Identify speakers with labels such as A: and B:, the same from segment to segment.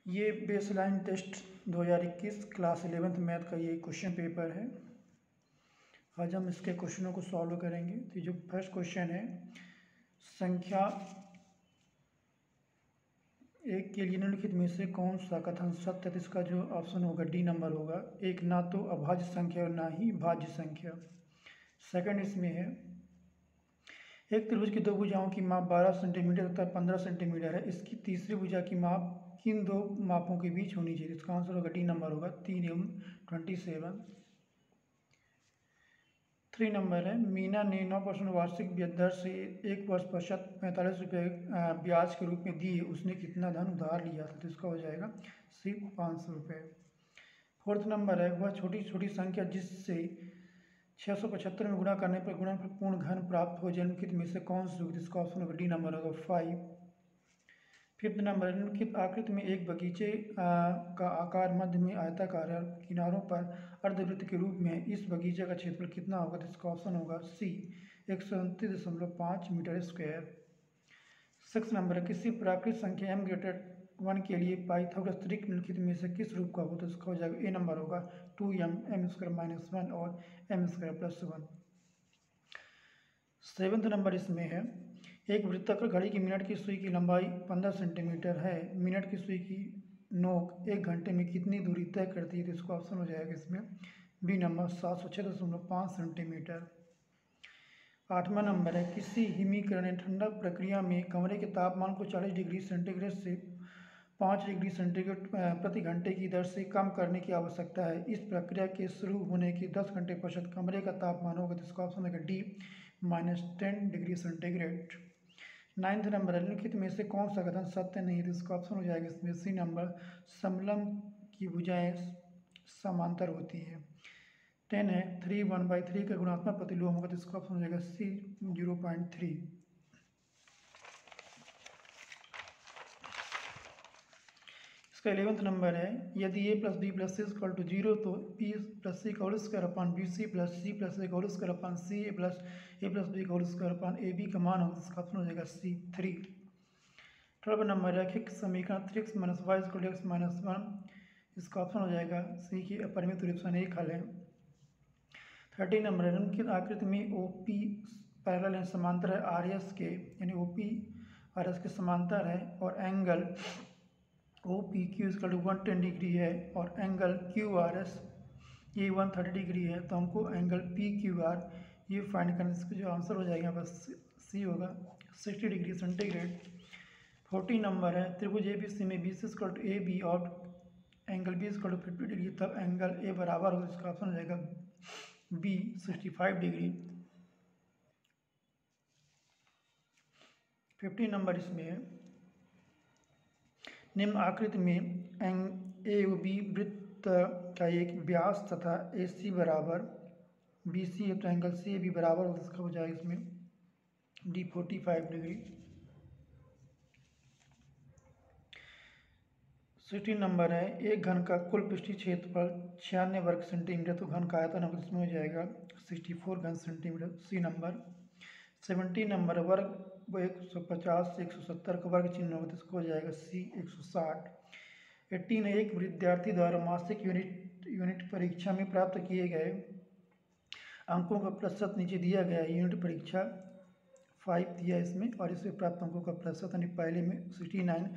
A: ये baseline test 2021 class 11th math का ये क्वेश्चन पेपर है। आज हम इसके क्वेश्चनों को सॉल्व करेंगे। तो जो फर्स्ट क्वेश्चन है, संख्या एक के लिए निम्नलिखित में से कौन सा कथन सत्य है? तो इसका जो ऑप्शन होगा डी नंबर होगा। एक ना तो अभाज्य संख्या और ना ही भाज्य संख्या। सेकंड इसमें है, एक त्रिभुज की दो भुजाओं की माप 12 सेंटीमीटर तथा 15 सेंटीमीटर है। इसकी तीसरी भुजा की माप किन दो मापों के बीच होनी चाहिए? इसका आंसर होगा डी नंबर होगा 3 एवं 27। 3 नंबर है, मीना ने 9% वार्षिक ब्याज दर से एक वर्ष पश्चात 45 रुपये ब्याज के रूप में दिए। उसने कितना धन उधार लिया था? तो इसका हो जाएगा सिर्फ 500 रुपये। फोर्थ नंबर है, वह छोटी छोटी संख्या जिससे 675 में गुणा करने पर गुणनफल पूर्ण घन प्राप्त हो, निम्नलिखित में से कौन सी होगी? इसका ऑप्शन होगा डी नंबर होगा 5। फिफ्थ नंबर, निम्नलिखित आकृति में एक बगीचे का आकार मध्य में आयताकार है और किनारों पर अर्धवृत्त के रूप में है। इस बगीचे का क्षेत्रफल कितना होगा? तो इसका ऑप्शन होगा सी 129.5 मीटर स्क्वायर। सिक्स नंबर है, किसी प्राकृतिक संख्या m ग्रेटर 1 के लिए पाइथागोरस त्रिक निम्नलिखित में से किस रूप का हो? तो इसका हो जाएगा ए नंबर होगा 2m m स्क्वायर माइनस 1 और m square plus 1। Seventh number इसमें है, एक वृत्ताकार घड़ी की मिनट की सुई की लंबाई 15 सेंटीमीटर है। मिनट की सुई की नोक एक घंटे में कितनी दूरी तय करती है? तो इसका ऑप्शन हो जाएगा इसमें बी नंबर 706.5 सेंटीमीटर। आठवां नंबर है, किसी हिमीकरण ठंडक प्रक्रिया में कमरे के तापमान को 40 डिग्री सेंटीग्रेड से 5 डिग्री सेंटीग्रेड प्रति घंटे की दर से कम करने की आवश्यकता है। इस प्रक्रिया के शुरू होने के 10 घंटे पश्चात कमरे का तापमान होगा। तो इसका ऑप्शन होगा D -10 degree centigrade. Ninth number है, निम्नलिखित में से कौन सा कथन सत्य नहीं है? तो इसका ऑप्शन हो जाएगा इसमें सी नंबर, समलंब की भुजाएं समांतर होती है। 10 है, 3 1/3 का गुणात्मक प्रतिलोम होगा। तो इसका ऑप्शन हो जाएगा सी 0.3। इसका 11th नंबर है, यदि a plus B plus C equal to 0 तो b प्लस सी का whole square upon B C plus C plus A का whole square upon C A plus B का whole square upon A B का मान होगा। इसका option हो जाएगा सी 3। 12 नंबर, रैखिक समीकरण 3x minus y equal to x minus 1। इसका ऑप्शन हो जाएगा सी की अपरिमित रूप से एक हल है। 13 नंबर है, निम्नलिखित आकृति में ओ पी पैरेलल यानी समांतर है आर एस के, यानी ओ पी आर एस के समांतर है और एंगल ओ पी क्यू इसका 110 डिग्री है और एंगल क्यू आर एस ये 130 डिग्री है। तो हमको एंगल पी क्यू आर ये फाइंड करने, इसका जो आंसर हो जाएगा बस सी होगा 60 डिग्री सेंटीग्रेड। 14 नंबर है, त्रिभुज ए बी सी में B C equal to A B और angle B equal to 50 degree, तब एंगल ए बराबर होगा। इसका ऑप्शन हो जाएगा बी 65 डिग्री। 15 नंबर इसमें है, निम्न आकृति में ए ओ बी वृत्त का एक व्यास तथा ए सी बराबर बी सी है, तो एंगल सी ए बी बराबर होगा। इसका हो जाएगा इसमें डी 45 डिग्री। 16 नंबर है, एक घन का कुल पृष्ठीय क्षेत्रफल 96 वर्ग सेंटीमीटर, तो घन का आयतन होगा इसमें हो जाएगा 64 घन सेंटीमीटर, सी नंबर। 17 नंबर, वर्ग 150 से 170 का वर्ग चिन्ह होगा। तो इसको हो जाएगा सी 160। 18 एक विद्यार्थी द्वारा मासिक यूनिट परीक्षा में प्राप्त किए गए अंकों का प्रतिशत नीचे दिया गया है। यूनिट परीक्षा 5 दिया इसमें और इससे प्राप्त अंकों का प्रतिशत, यानी पहले में 69,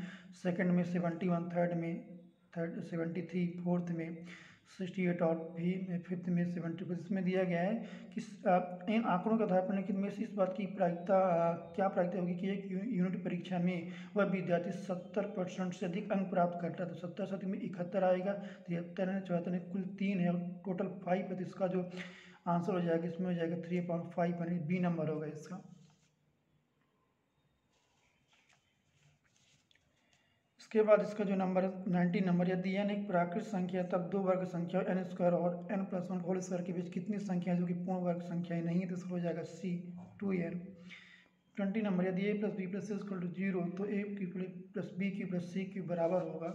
A: सेकंड में 71, थर्ड में 73, फोर्थ में 68 और भी फिफ्थ में 74। इसमें दिया गया है कि इन आंकड़ों के आधार पर निम्नलिखित में से इस बात की प्रायिकता क्या प्रायिकता होगी कि एक यूनिट परीक्षा में वह विद्यार्थी 70% से अधिक अंक प्राप्त करता है। तो 70% में 71 आएगा, 73 है, 74 है, कुल 3 है और टोटल 5 है। तो इसका जो आंसर हो जाएगा इसमें हो जाएगा 3/5, यानी बी नंबर होगा इसका। इसके बाद इसका जो नंबर 19 नंबर, यदि n एक प्राकृतिक संख्या तब दो वर्ग संख्या n स्क्वायर और n प्लस 1 होल स्क्वायर के बीच कितनी संख्या जो कि पूर्ण वर्ग संख्याएं नहीं है? तो इसका हो जाएगा सी 2n। 20 नंबर, यदि a plus B plus C equal to 0 तो a q plus b q plus c q बराबर होगा।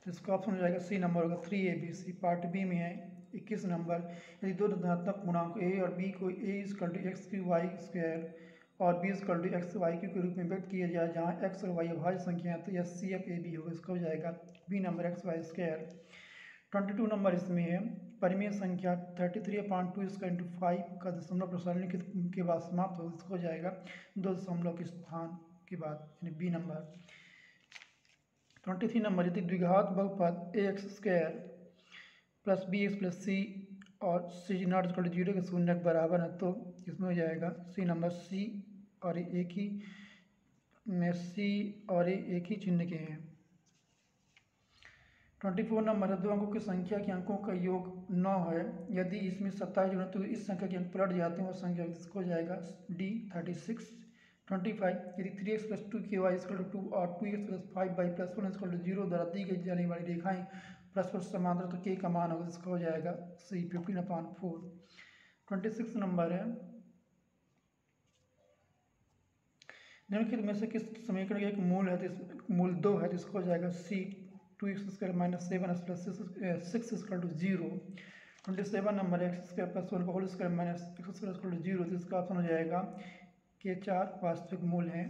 A: तो इसका ऑप्शन हो जाएगा सी नंबर होगा 3abc। पार्ट बी में है 21 नंबर, यदि दो धनात्मक गुणांक a और b को a इक्वल टू एक्स की वाई स्क्वायर और b equal to x y q के रूप में व्यक्त किया जाए, जहाँ एक्स और वाई अभाज्य संख्या है, तो यह सी एफ ए बी होगा, इसका हो जाएगा B number x y square. 22 number इसमें है परिमेय संख्या 33/2 इसका इंटू 5 का दशमलव प्रसारण के बाद समाप्त हो, इसको हो जाएगा 2 दशमलव के स्थान के बाद, यानी बी नंबर। 23 नंबर यदि द्विघात बहुपद A X square plus B X plus C और सी नॉट इक्वल टू 0 के शून्य के बराबर है, तो इसमें हो जाएगा सी नंबर सी और एक ही में सी और एक ही चिन्ह के हैं। 24 नंबर दो अंकों की संख्या के अंकों का योग 9 है, यदि इसमें 27 जुड़े तो इस संख्या के अंक पलट जाते हैं, वो संख्या इसको हो जाएगा डी 36। 25 यदि 3x plus 2ky equal to 2 और 2x plus 5y plus 1 equal to 0 द्वारा दी गई जाने वाली रेखाएं परस्पर समांतर, तो k का मान होगा, इसका हो जाएगा सी 15/4। 26 नंबर है निम्नलिखित में से किस समीकरण का एक मूल है, तो मूल 2 है, तो इसको हो जाएगा C 2x square minus 7x plus 6 equal to 0। 27 number x square plus 1 का whole square minus x square equal to 0, तो इसका ऑप्शन हो जाएगा के 4 वास्तविक मूल हैं।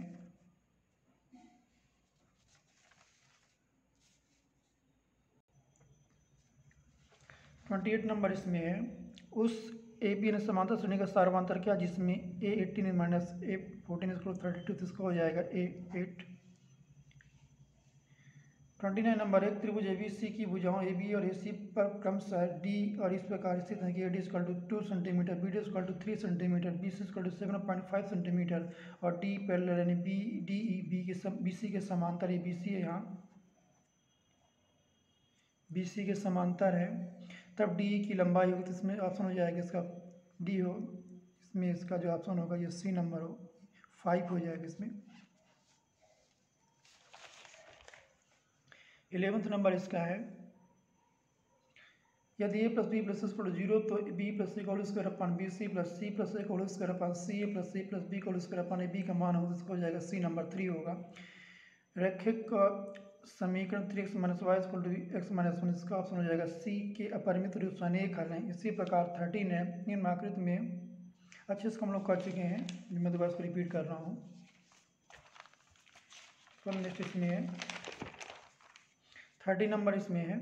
A: ट्वेंटी 28 नंबर इसमें है उस ए बी ने समांतर श्रेणी का सार्वंतर क्या जिसमें ए 18 माइनस ए 14 इक्वल 32, तो इसका हो जाएगा ए 8। 29 नंबर एक त्रिभुज ए बी सी की भुजाओं ए बी और ए सी पर क्रमशः डी और इस प्रकार स्थित है कि A D equal to 2 centimetre, B D equal to 3 centimetre, B C equal to 7.5 centimetre और डी पैरेलल यानी B D E B C के समांतर, ये बी सी है, यहाँ बी सी के समांतर है, तब डी की लंबाई होगी, तो इसमें ऑप्शन हो जाएगा इसका डी हो, इसमें इसका जो ऑप्शन होगा ये सी नंबर हो 5 हो जाएगा इसमें। 11th नंबर इसका है यदि A plus B plus equal to 0 तो बी प्लस सी का whole square upon B C plus C plus A का whole square upon C A plus C plus B का whole square upon A B का मान होगा, इसका हो जाएगा सी नंबर 3 होगा। रैखिक समीकरण 3x minus y equal to x minus 1, इसका ऑप्शन हो जाएगा सी के अपरिमित रूप से अनेक हल हैं। इसी प्रकार 13 है निम्नाकृत में, अच्छे इसको हम लोग कर चुके हैं, मैं दोबारा इसको रिपीट कर रहा हूँ। तो नेक्स्ट इसमें है 30 नंबर इसमें है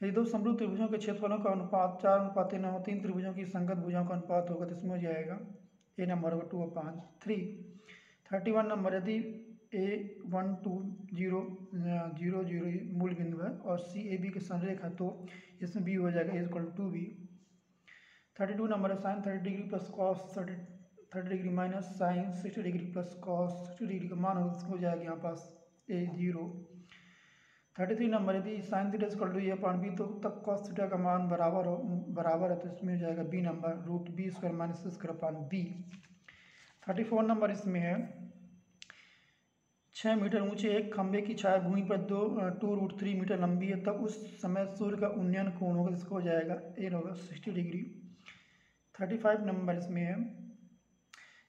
A: यदि दो समरूप त्रिभुजों के क्षेत्रफलों का अनुपात 4:3 हो, 3 त्रिभुजों की संगत भुजाओं का अनुपात होगा, तो इसमें हो जाएगा ए नंबर होगा 2/3। 31 नंबर यदि A1 2 0 0 0 मूल बिंदु है और सी ए बी के संरेख है, तो इसमें बी हो जाएगा इक्वल टू 2b। 32 नंबर है sine 30 degree plus cos 30 degree minus sine 60 degree plus cos 60 degree का मान हो जाएगा यहाँ पास A0। 33 नंबर यदि sine theta equal to A/B तो तब कॉस थीटा का मान बराबर है, तो इसमें हो जाएगा B number root B square minus C²/B। 34 number इसमें है 6 मीटर ऊंचे एक खंभे की छाया भूमि पर 2√3 मीटर लंबी है, तब उस समय सूर्य का उन्नयन कोण होगा, इसको हो जाएगा ए होगा 60 डिग्री। 35 नंबर इसमें है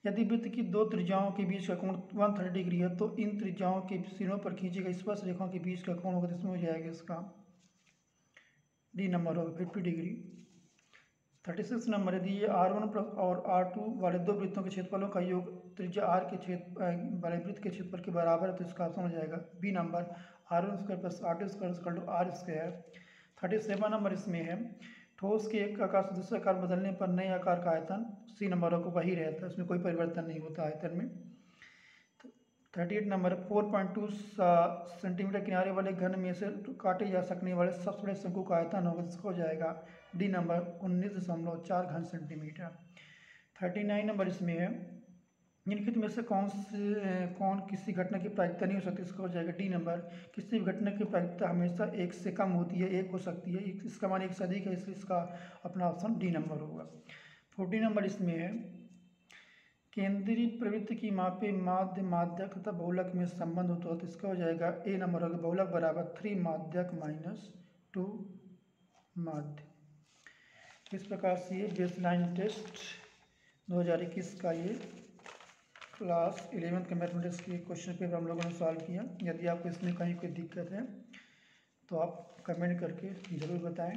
A: यदि वृत्त की दो त्रिज्याओं के बीच का कोण 130 डिग्री है, तो इन त्रिज्याओं के सिरों पर खींची गई स्पर्श रेखाओं के बीच का कोण होगा, तो इसमें हो जाएगा इसका डी नंबर होगा 50 डिग्री। 36 नंबर यदि ये R1 और R2 वाले दो वृत्तों के क्षेत्रफलों का योग त्रिज्या R के क्षेत्र वाले वृत्त के क्षेत्रफल के बराबर है, तो इसका ऑप्शन हो जाएगा B number R1 square plus R2 square equal to R square. 37 number इसमें है ठोस के एक आकार से दूसरे आकार बदलने पर नए आकार का आयतन सी नंबरों को वही रहता है, उसमें कोई परिवर्तन नहीं होता आयतन में। 38 नंबर 4.2 सेंटीमीटर किनारे वाले घन में से काटे जा सकने वाले सबसे बड़े शंकु का आयतन होगा, जिसका हो जाएगा डी नंबर 19.4 घन सेंटीमीटर। 39 नंबर इसमें है निम्नलिखित में से कौन किसी घटना की प्रायिकता नहीं हो सकती, इसका हो जाएगा डी नंबर किसी भी घटना की प्रायिकता हमेशा एक से कम होती है, एक हो सकती है, इसका मान एक से अधिक है, इसलिए इसका अपना ऑप्शन डी नंबर होगा। 40 नंबर इसमें है केंद्रीय प्रवृत्ति की मापे माध्य माध्यक तथा बहुलक में संबंध होता है, तो इसका हो जाएगा ए नंबर होगा बहुलक बराबर 3 माध्यक माइनस 2 माध्य। इस प्रकार से ये बेसलाइन टेस्ट 2021 का ये क्लास 11th के मैथमेटिक्स के क्वेश्चन पेपर हम लोगों ने सॉल्व किया। यदि आपको इसमें कहीं कोई दिक्कत है तो आप कमेंट करके ज़रूर बताएं।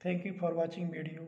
A: Thank you for watching video.